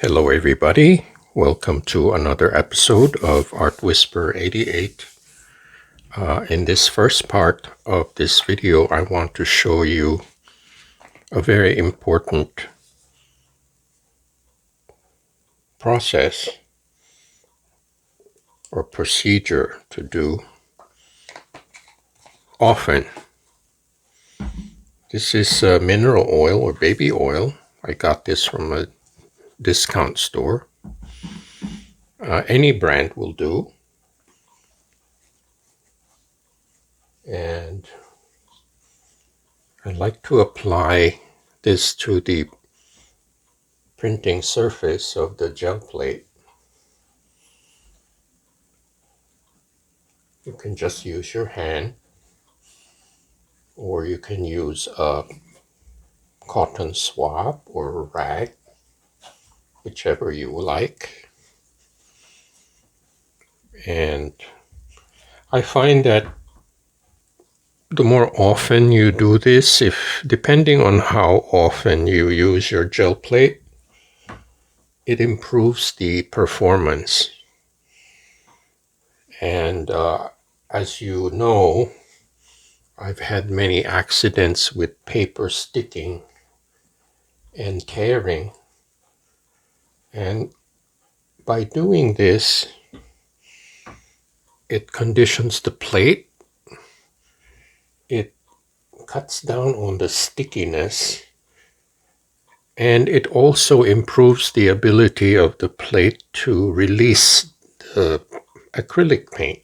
Hello everybody, welcome to another episode of Art Whisper 88. In this first part of this video, I want to show you a very important process or procedure to do often. This is mineral oil or baby oil. I got this from a discount store. Any brand will do. And I like to apply this to the printing surface of the gel plate. You can just use your hand, or you can use a cotton swab or a rag, whichever you like. And I find that the more often you do this, depending on how often you use your gel plate, it improves the performance. And as you know, I've had many accidents with paper sticking and tearing. And by doing this, it conditions the plate. It cuts down on the stickiness, and it also improves the ability of the plate to release the acrylic paint.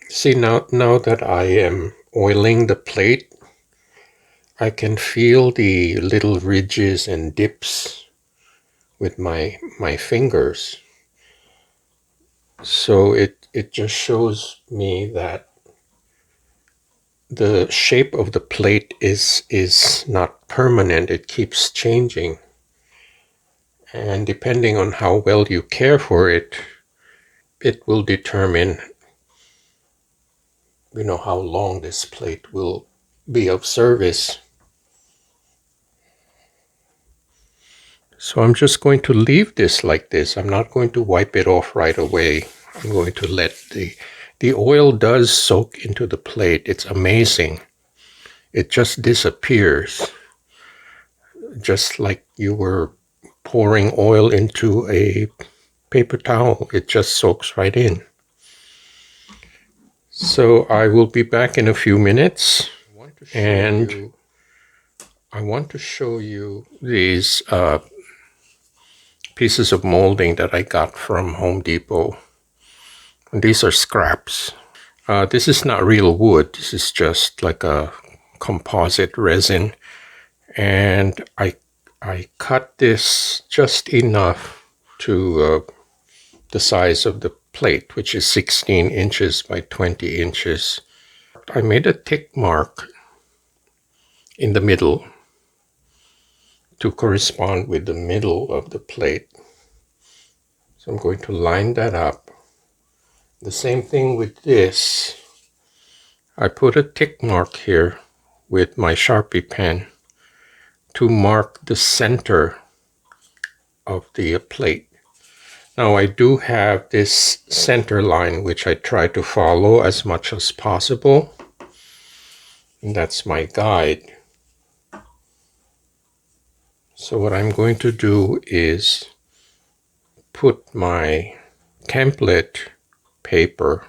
See, now that I am oiling the plate, I can feel the little ridges and dips with my fingers. So it just shows me that the shape of the plate is not permanent. It keeps changing. And depending on how well you care for it, it will determine, how long this plate will be of service. So I'm just going to leave this like this. I'm not going to wipe it off right away. I'm going to let the oil does soak into the plate. It's amazing. It just disappears. Just like you were pouring oil into a paper towel. It just soaks right in. So I will be back in a few minutes, and I want to show you these pieces of molding that I got from Home Depot. And these are scraps. This is not real wood. This is just like a composite resin. And I cut this just enough to the size of the plate, which is 16 inches by 20 inches. I made a tick mark in the middle to correspond with the middle of the plate. So I'm going to line that up. The same thing with this. I put a tick mark here with my Sharpie pen to mark the center of the plate. Now I do have this center line which I try to follow as much as possible. And that's my guide. So what I'm going to do is put my template paper,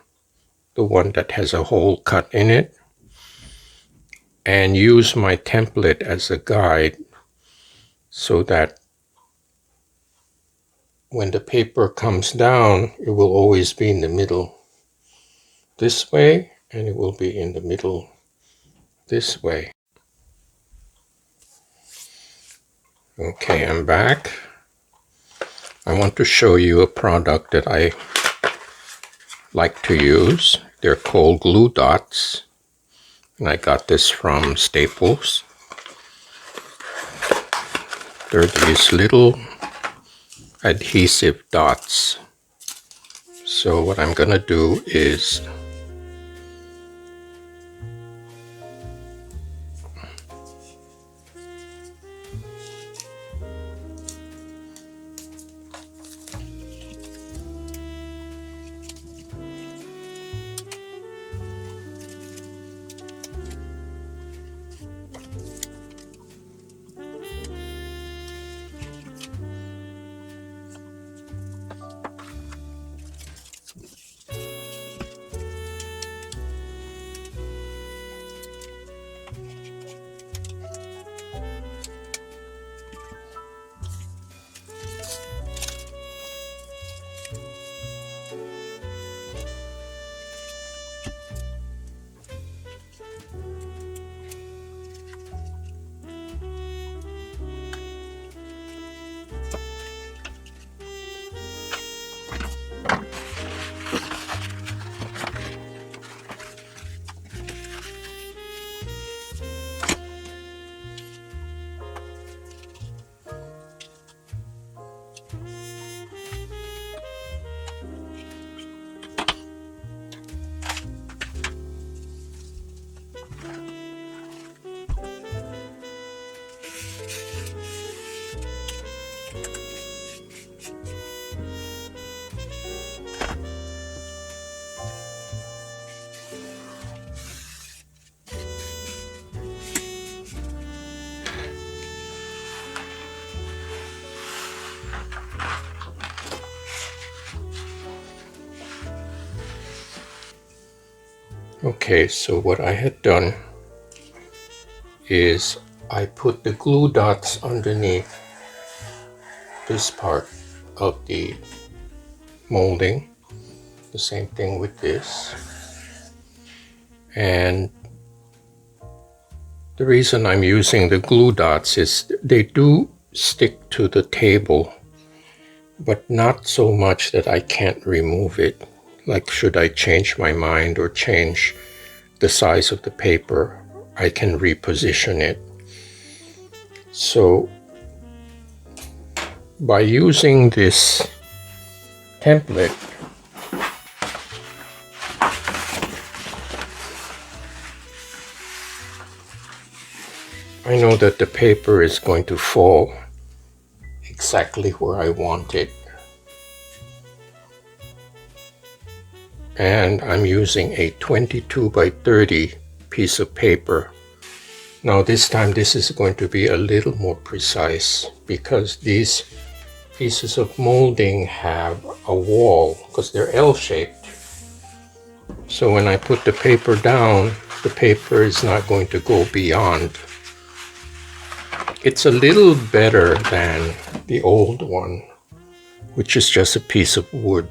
the one that has a hole cut in it, and use my template as a guide so that when the paper comes down, it will always be in the middle this way, and it will be in the middle this way. Okay, I'm back. I want to show you a product that I like to use. They're called glue dots, and I got this from Staples. They're these little adhesive dots. So what I'm gonna do is Okay, so what I had done is I put the glue dots underneath this part of the molding. The same thing with this. And the reason I'm using the glue dots is they do stick to the table, but not so much that I can't remove it. Like, should I change my mind or change the size of the paper, I can reposition it. So by using this template, I know that the paper is going to fall exactly where I want it. And I'm using a 22 by 30 piece of paper. Now this time this is going to be a little more precise because these pieces of molding have a wall because they're L-shaped. So when I put the paper down, the paper is not going to go beyond. It's a little better than the old one, which is just a piece of wood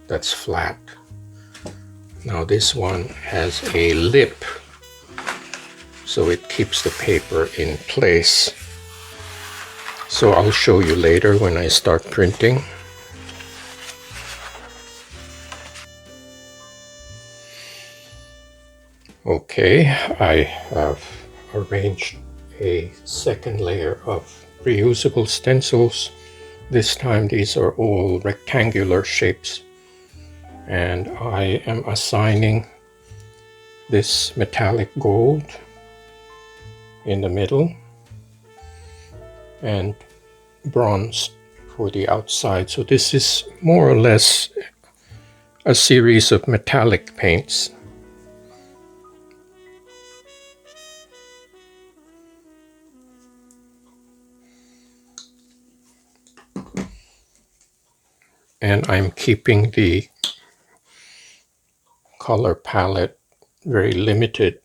that's flat. Now this one has a lip, so it keeps the paper in place. So I'll show you later when I start printing. Okay, I have arranged a second layer of reusable stencils. This time these are all rectangular shapes. And I am assigning this metallic gold in the middle and bronze for the outside. So this is more or less a series of metallic paints. And I'm keeping the color palette very limited.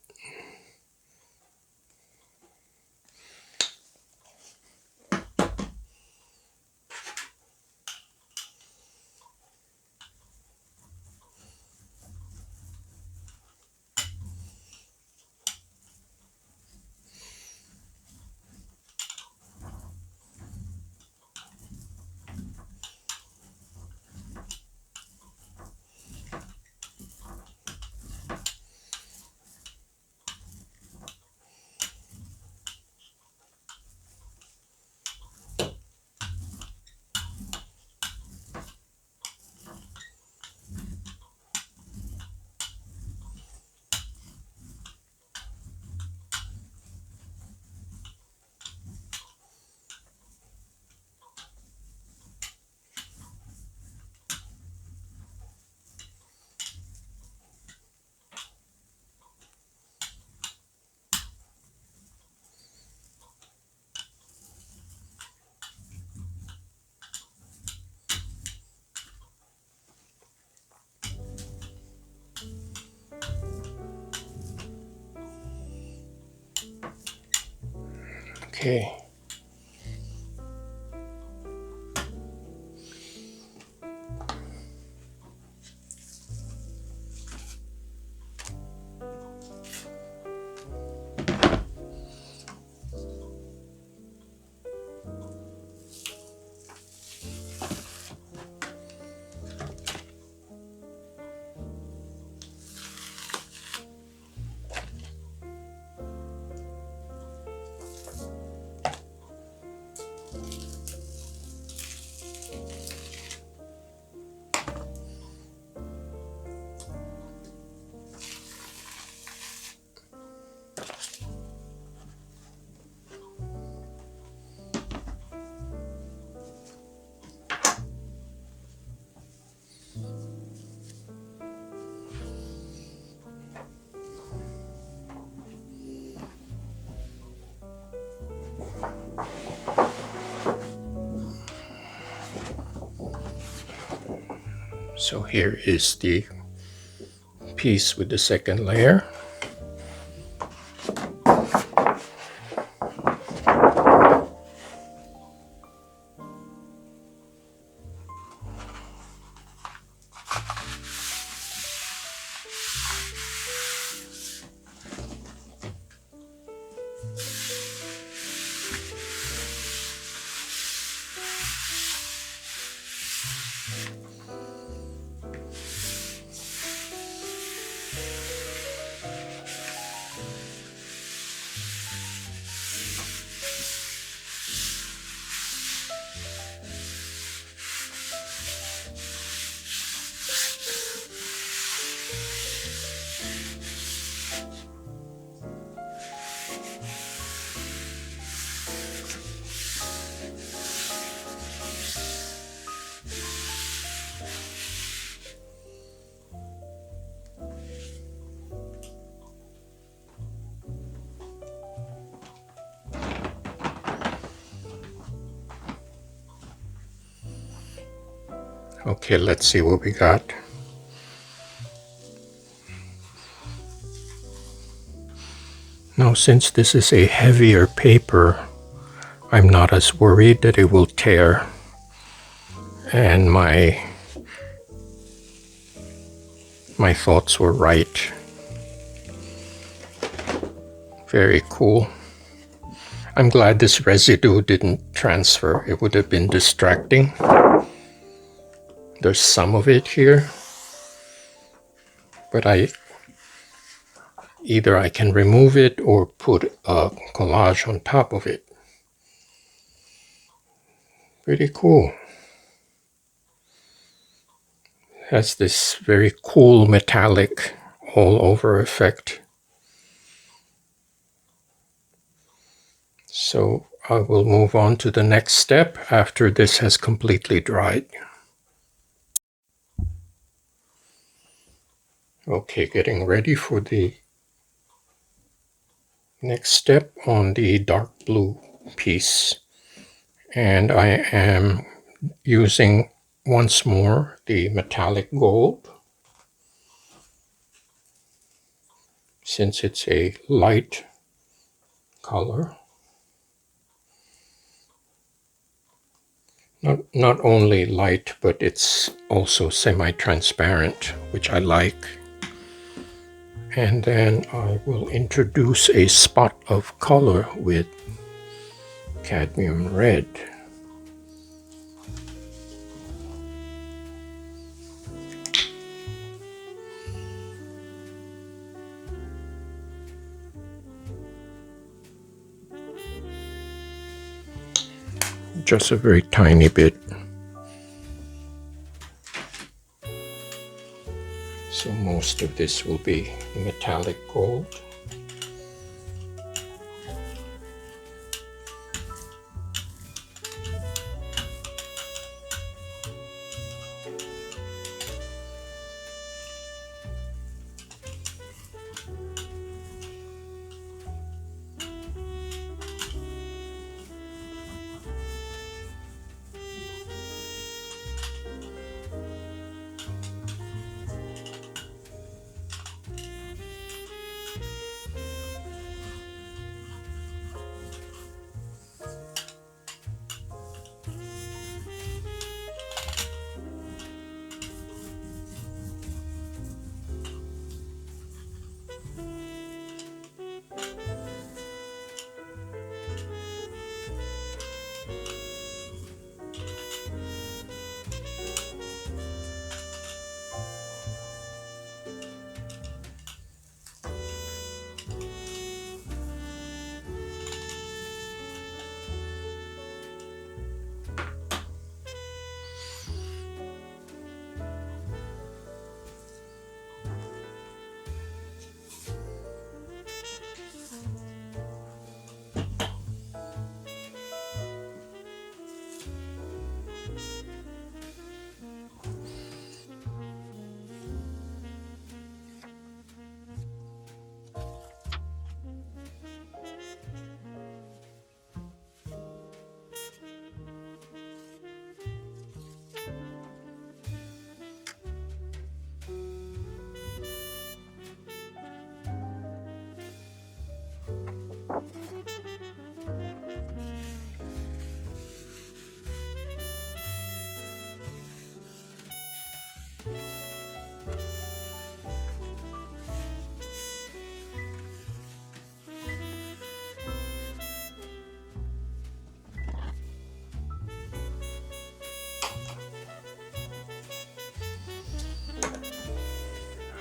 Okay. So here is the piece with the second layer. Okay, let's see what we got. Now, since this is a heavier paper, I'm not as worried that it will tear. And my thoughts were right. Very cool. I'm glad this residue didn't transfer. It would have been distracting. There's some of it here, but either I can remove it or put a collage on top of it. Pretty cool. Has this very cool metallic all over effect. So I will move on to the next step after this has completely dried. Okay, getting ready for the next step on the dark blue piece. And I am using once more the metallic gold, since it's a light color. Not only light, but it's also semi-transparent, which I like. And then I will introduce a spot of color with cadmium red. Just a very tiny bit. So most of this will be metallic gold.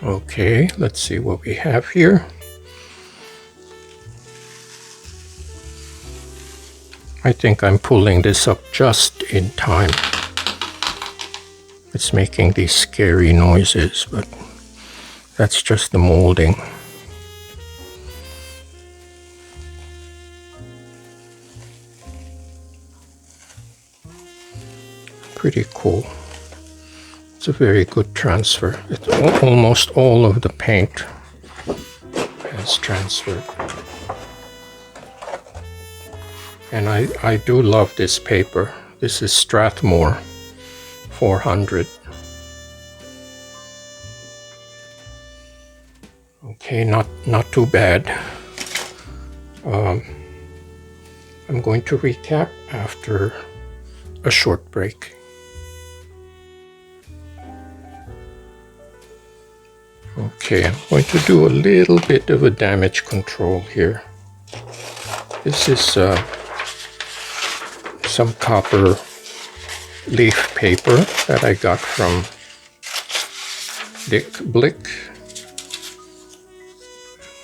Okay, let's see what we have here. I think I'm pulling this up just in time. It's making these scary noises, but that's just the molding. Pretty cool. It's a very good transfer. Almost all of the paint has transferred. And I do love this paper. This is Strathmore 400. Okay, not too bad. I'm going to recap after a short break. Okay, I'm going to do a little bit of a damage control here. This is some copper leaf paper that I got from Dick Blick.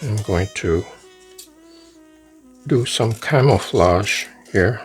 I'm going to do some camouflage here.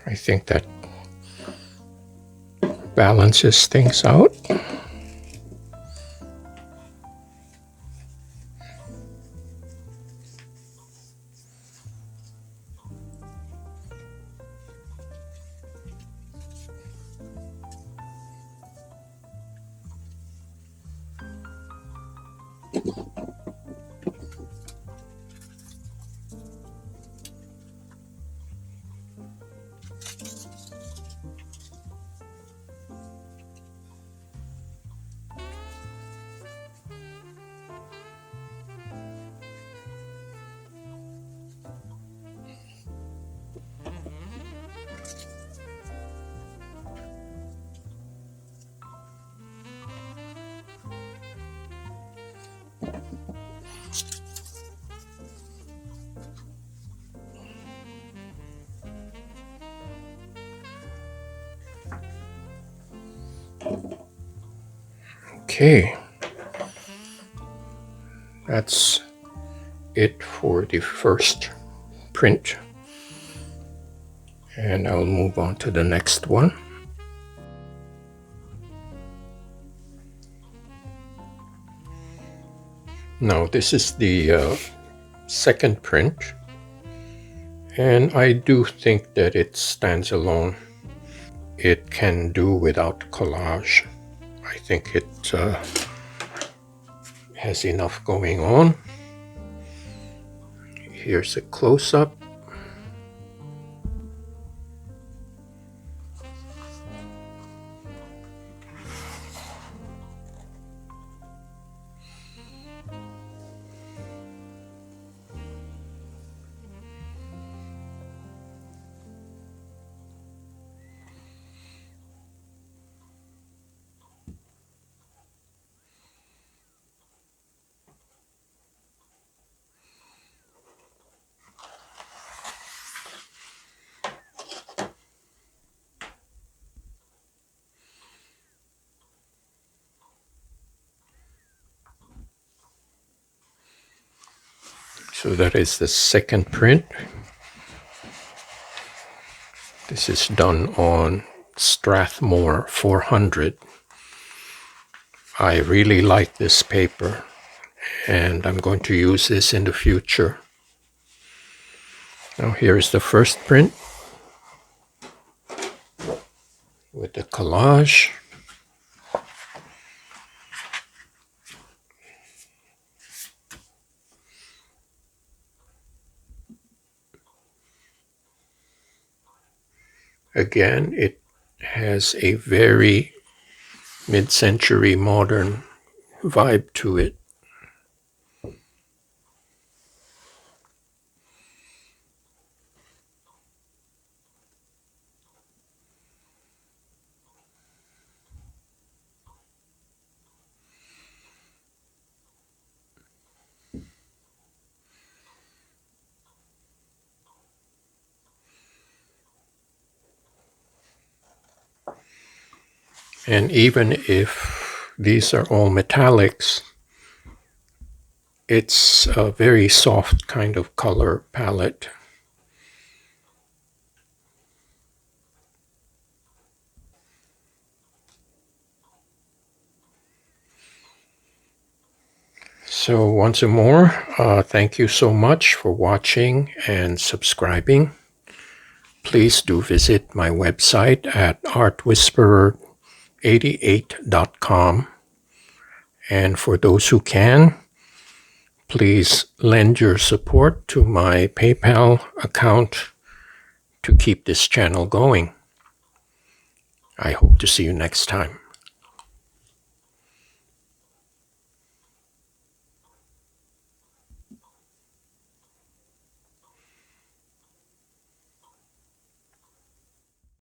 I think that balances things out. Okay, that's it for the first print, and I'll move on to the next one. Now this is the second print, and I do think that it stands alone. It can do without collage. I think it has enough going on. Here's a close-up. So that is the second print. This is done on Strathmore 400. I really like this paper, and I'm going to use this in the future. Now here's the first print with the collage. Again, it has a very mid-century modern vibe to it. And even if these are all metallics, it's a very soft kind of color palette. So once more, thank you so much for watching and subscribing. Please do visit my website at artwhisperer88.com. And for those who can, please lend your support to my PayPal account to keep this channel going. I hope to see you next time.